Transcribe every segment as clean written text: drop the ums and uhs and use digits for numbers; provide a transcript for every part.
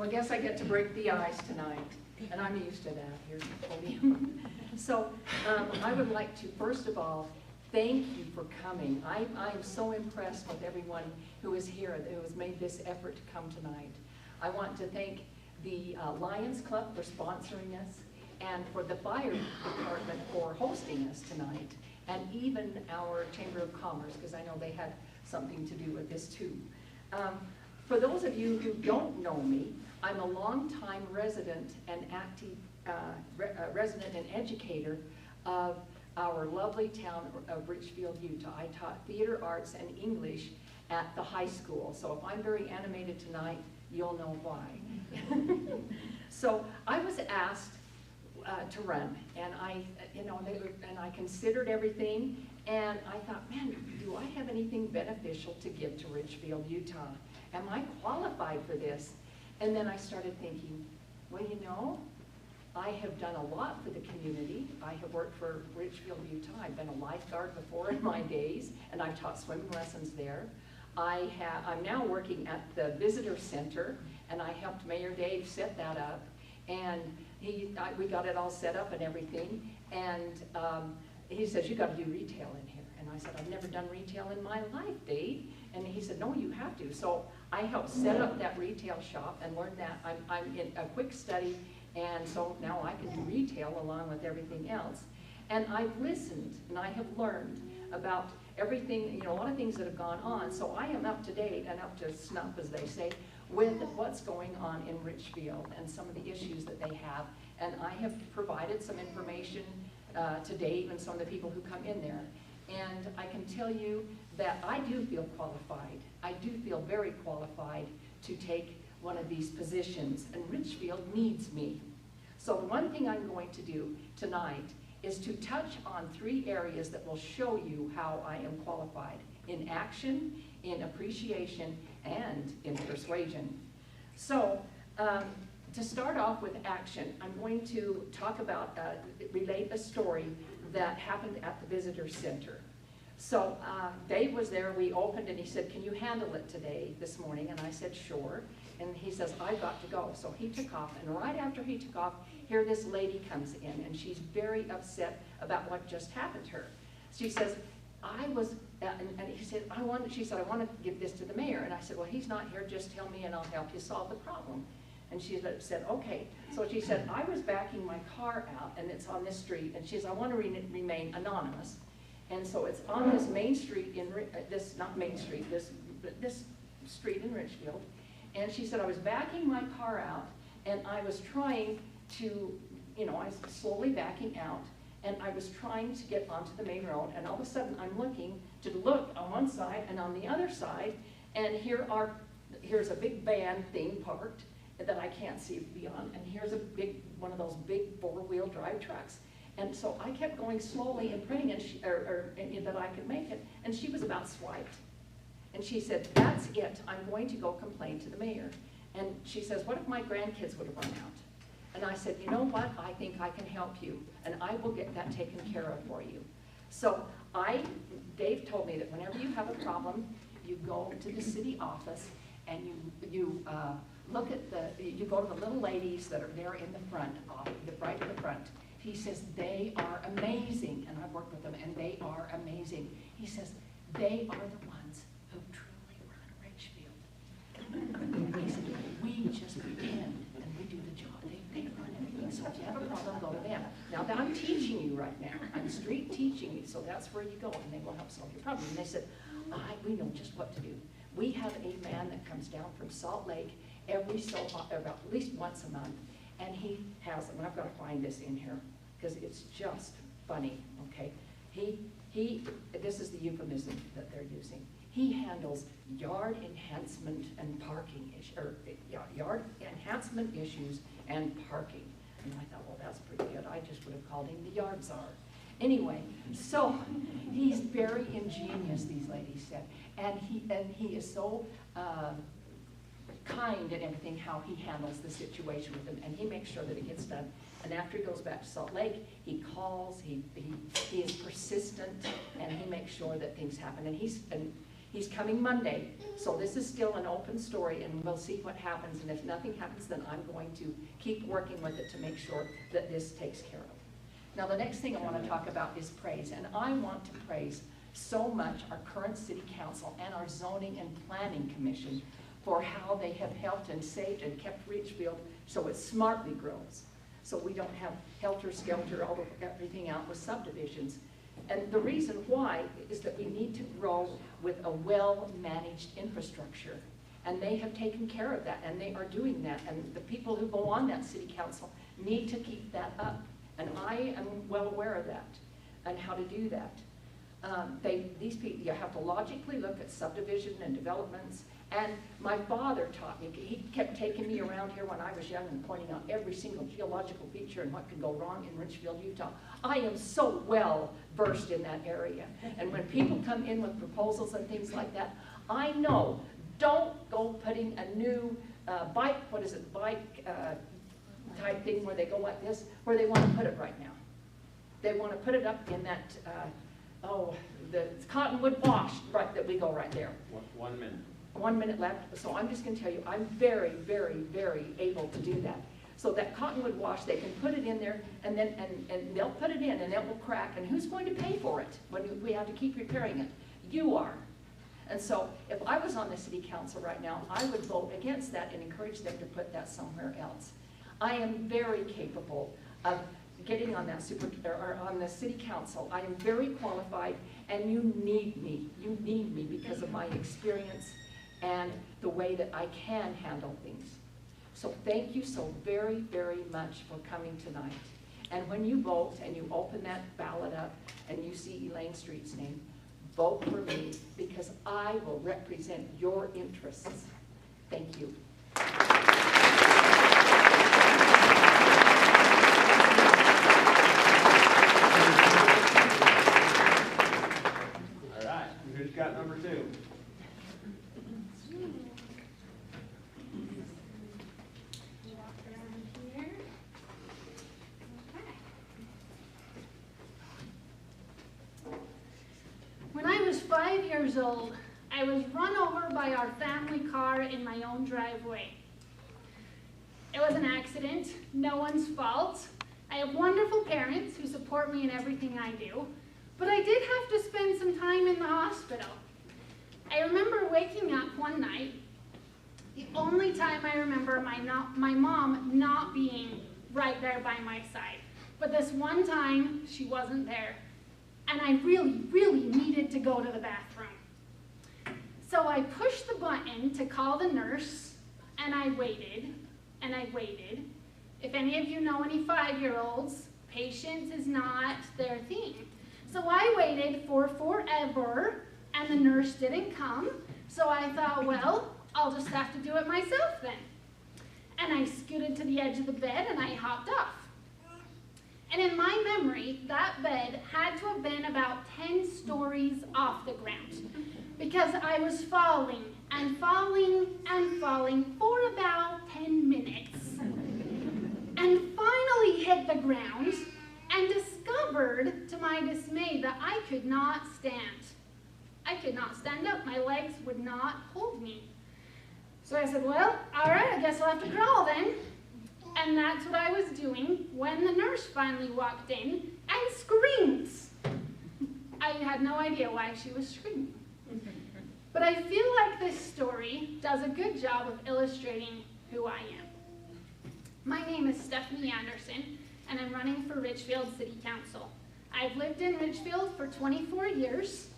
Well, I guess I get to break the ice tonight, and I'm used to that. Here's the podium. So I would like to, first of all, thank you for coming. I'm so impressed with everyone who is here, who has made this effort to come tonight. I want to thank the Lions Club for sponsoring us, and for the fire department for hosting us tonight, and even our Chamber of Commerce, because I know they had something to do with this too. For those of you who don't know me, I'm a longtime resident and active resident and educator of our lovely town of Richfield, Utah. I taught theater arts and English at the high school, so if I'm very animated tonight, you'll know why. So I was asked to run, and I considered everything, and I thought, man, do I have anything beneficial to give to Richfield, Utah? Am I qualified for this? And then I started thinking, well, you know, I have done a lot for the community. I have worked for Richfield, Utah. I've been a lifeguard before in my days, and I've taught swimming lessons there. I'm now working at the visitor center, and I helped Mayor Dave set that up. And we got it all set up and everything. And he says, you got to do retail in here. And I said, I've never done retail in my life, Dave. And he said, no, you have to. So I helped set up that retail shop and learned that. I'm in a quick study, and so now I can do retail along with everything else. And I've listened, and I have learned about everything, you know, a lot of things that have gone on. So I am up to date and up to snuff, as they say, with what's going on in Richfield and some of the issues that they have. And I have provided some information to Dave and some of the people who come in there. And I can tell you that I do feel qualified. I do feel very qualified to take one of these positions, and Richfield needs me. So the one thing I'm going to do tonight is to touch on 3 areas that will show you how I am qualified: in action, in appreciation, and in persuasion. So to start off with action, I'm going to talk about, relate a story that happened at the visitor center. So Dave was there, we opened, and he said, can you handle it today, this morning? And I said, sure. And he says, I've got to go. So he took off, and right after he took off, here this lady comes in, and she's very upset about what just happened to her. She says, and he said, she said, I want to give this to the mayor. And I said, well, he's not here, just tell me and I'll help you solve the problem. And she said, okay. So she said, I was backing my car out, and it's on this street, and she says, I want to remain anonymous. And so it's on this main street this street in Richfield. And she said, I was backing my car out, and I was trying to, you know, I was slowly backing out, and I was trying to get onto the main road, and all of a sudden I'm looking to look on one side and on the other side, and here's a big van thing parked that I can't see beyond, and here's one of those big 4-wheel drive trucks. And so I kept going slowly and praying that I could make it, and she was about swiped. And she said, that's it, I'm going to go complain to the mayor. And she says, what if my grandkids would have run out? And I said, you know what, I think I can help you, and I will get that taken care of for you. So Dave told me that whenever you have a problem, you go to the city office, and you look at you go to the little ladies that are there in the front, right in the front. He says, they are amazing, and I've worked with them, and they are amazing. He says, they are the ones who truly run Richfield. He said, we just begin, and we do the job. They run everything, so if you have a problem, go to them. Now, I'm teaching you right now. I'm street teaching you, so that's where you go, and they will help solve your problem. And they said, we know just what to do. We have a man that comes down from Salt Lake about at least once a month, and he has, and I've got to find this in here, because it's just funny, okay? This is the euphemism that they're using. He handles yard enhancement and parking yard enhancement issues and parking. And I thought, well, that's pretty good. I just would have called him the yard czar. Anyway, so he's very ingenious, these ladies said, and he is so kind and everything, how he handles the situation with them, and he makes sure that it gets done. And after he goes back to Salt Lake, he calls, he is persistent, and he makes sure that things happen. And He's coming Monday, so this is still an open story, and we'll see what happens. And if nothing happens, then I'm going to keep working with it to make sure that this takes care of. Now, the next thing I want to talk about is praise, and I want to praise so much our current city council and our zoning and planning commission for how they have helped and saved and kept Richfield so it smartly grows, so we don't have helter-skelter, all of everything out with subdivisions. And the reason why is that we need to grow with a well-managed infrastructure. And they have taken care of that, and they are doing that. And the people who go on that city council need to keep that up. And I am well aware of that and how to do that. These people, you have to logically look at subdivision and developments. And my father taught me, he kept taking me around here when I was young and pointing out every single geological feature and what could go wrong in Richfield, Utah. I am so well versed in that area. And when people come in with proposals and things like that, I know, don't go putting a new bike type thing where they go like this, where they want to put it right now. They want to put it up in that, the cottonwood wash, right, that we go right there. 1 minute. 1 minute left, so I'm just going to tell you, I'm very, very, very able to do that. So that cottonwood wash, they can put it in there, and then and they'll put it in, and it will crack. And who's going to pay for it when we have to keep repairing it? You are. And so if I was on the city council right now, I would vote against that and encourage them to put that somewhere else. I am very capable of getting on that on the city council. I am very qualified, and you need me. You need me because of my experience and the way that I can handle things. So thank you so very, very much for coming tonight. And when you vote and you open that ballot up and you see Elaine Street's name, vote for me because I will represent your interests. Thank you. All right, who's got number 2? When I was 5 years old, I was run over by our family car in my own driveway. It was an accident, no one's fault. I have wonderful parents who support me in everything I do, but I did have to spend some time in the hospital. I remember waking up one night, the only time I remember my mom not being right there by my side. But this one time, she wasn't there. And I really, really needed to go to the bathroom. So I pushed the button to call the nurse, and I waited, and I waited. If any of you know any 5-year-olds, patience is not their thing. So I waited for forever, and the nurse didn't come. So I thought, well, I'll just have to do it myself then. And I scooted to the edge of the bed, and I hopped off. And in my memory, that bed had to have been about 10 stories off the ground because I was falling and falling and falling for about 10 minutes. And finally hit the ground and discovered, to my dismay, that I could not stand. I could not stand up. My legs would not hold me. So I said, well, all right, I guess I'll have to crawl then. And that's what I was doing when the nurse finally walked in and screamed. I had no idea why she was screaming. But I feel like this story does a good job of illustrating who I am. My name is Stefanie Anderson, and I'm running for Richfield City Council. I've lived in Richfield for 24 years.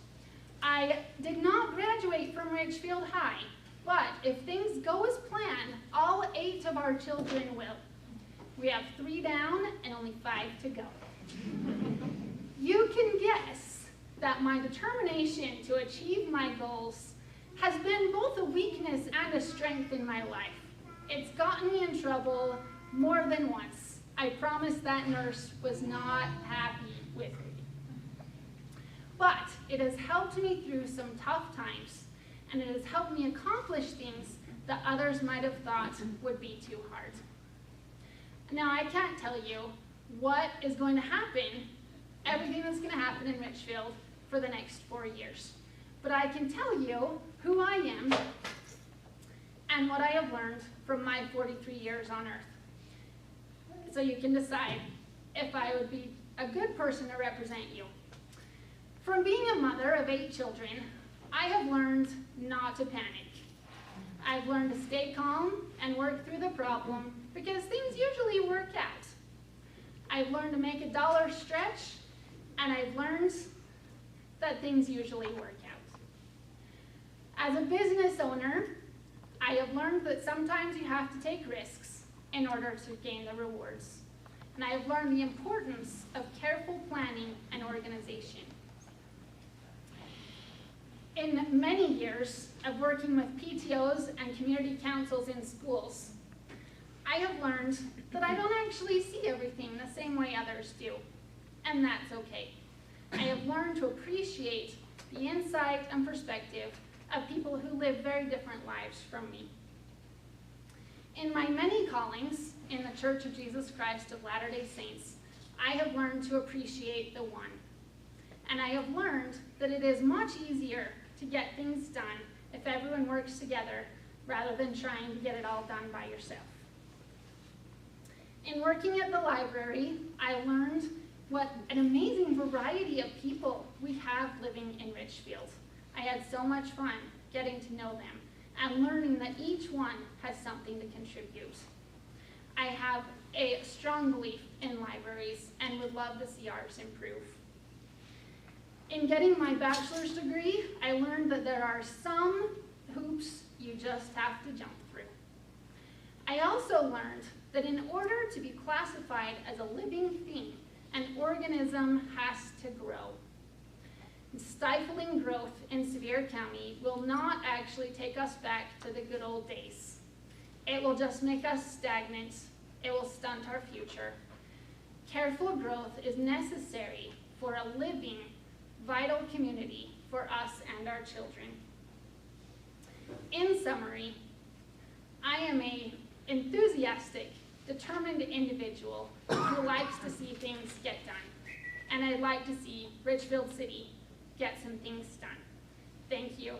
I did not graduate from Richfield High, but if things go as planned, all 8 of our children will. We have 3 down and only 5 to go. You can guess that my determination to achieve my goals has been both a weakness and a strength in my life. It's gotten me in trouble more than once. I promise that nurse was not happy with me. But it has helped me through some tough times, and it has helped me accomplish things that others might have thought would be too hard. Now, I can't tell you what is going to happen, everything that's going to happen in Richfield for the next 4 years. but I can tell you who I am and what I have learned from my 43 years on earth. So you can decide if I would be a good person to represent you. From being a mother of 8 children, I have learned not to panic. I've learned to stay calm and work through the problem because things usually work out. I've learned to make a dollar stretch, and I've learned that things usually work out. As a business owner, I have learned that sometimes you have to take risks in order to gain the rewards. And I have learned the importance of careful planning and organization. In many years of working with PTOs and community councils in schools, I have learned that I don't actually see everything the same way others do, and that's okay. I have learned to appreciate the insight and perspective of people who live very different lives from me. In my many callings in the Church of Jesus Christ of Latter-day Saints, I have learned to appreciate the one. And I have learned that it is much easier to get things done if everyone works together rather than trying to get it all done by yourself. In working at the library, I learned what an amazing variety of people we have living in Richfield. I had so much fun getting to know them and learning that each one has something to contribute. I have a strong belief in libraries and would love to see ours improve. In getting my bachelor's degree, I learned that there are some hoops you just have to jump through. I also learned that in order to be classified as a living thing, an organism has to grow. Stifling growth in Sevier County will not actually take us back to the good old days. It will just make us stagnant. It will stunt our future. Careful growth is necessary for a living, vital community for us and our children. In summary, I am an enthusiastic, determined individual who likes to see things get done. And I'd like to see Richfield City get some things done. Thank you.